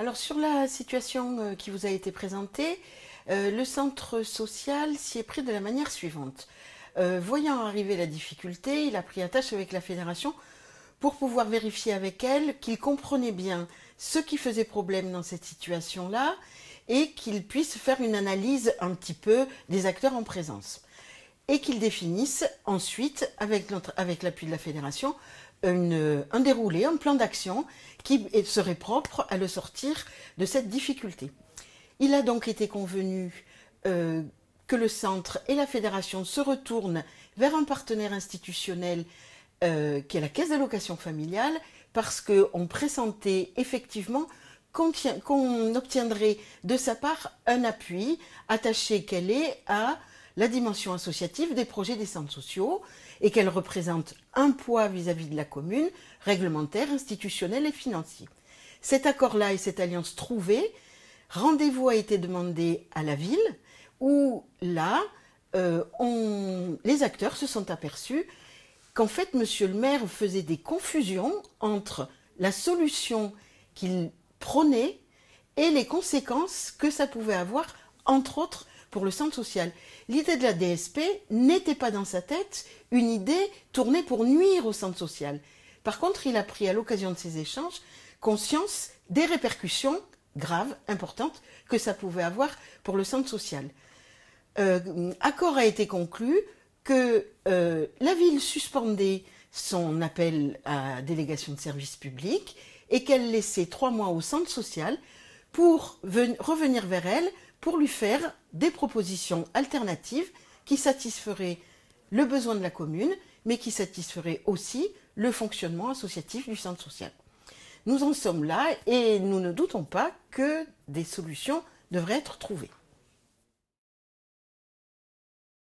Alors sur la situation qui vous a été présentée, le centre social s'y est pris de la manière suivante. Voyant arriver la difficulté, il a pris attache avec la fédération pour pouvoir vérifier avec elle qu'il comprenait bien ce qui faisait problème dans cette situation-là et qu'il puisse faire une analyse un petit peu des acteurs en présence. Et qu'il définisse ensuite, avec l'appui de la fédération, un déroulé, un plan d'action qui serait propre à le sortir de cette difficulté. Il a donc été convenu que le centre et la fédération se retournent vers un partenaire institutionnel qui est la Caisse d'allocation familiale, parce qu'on pressentait effectivement qu'on obtiendrait de sa part un appui attaché qu'elle est à la dimension associative des projets des centres sociaux et qu'elle représente un poids vis-à-vis de la commune, réglementaire, institutionnel et financier. Cet accord-là et cette alliance trouvée, rendez-vous a été demandé à la ville où là, les acteurs se sont aperçus qu'en fait, monsieur le maire faisait des confusions entre la solution qu'il prônait et les conséquences que ça pouvait avoir, entre autres, pour le centre social. L'idée de la DSP n'était pas dans sa tête une idée tournée pour nuire au centre social. Par contre, il a pris à l'occasion de ces échanges conscience des répercussions graves, importantes, que ça pouvait avoir pour le centre social. Accord a été conclu que la ville suspendait son appel à délégation de service public et qu'elle laissait 3 mois au centre social pour revenir vers elle pour lui faire des propositions alternatives qui satisferaient le besoin de la commune, mais qui satisferaient aussi le fonctionnement associatif du centre social. Nous en sommes là et nous ne doutons pas que des solutions devraient être trouvées.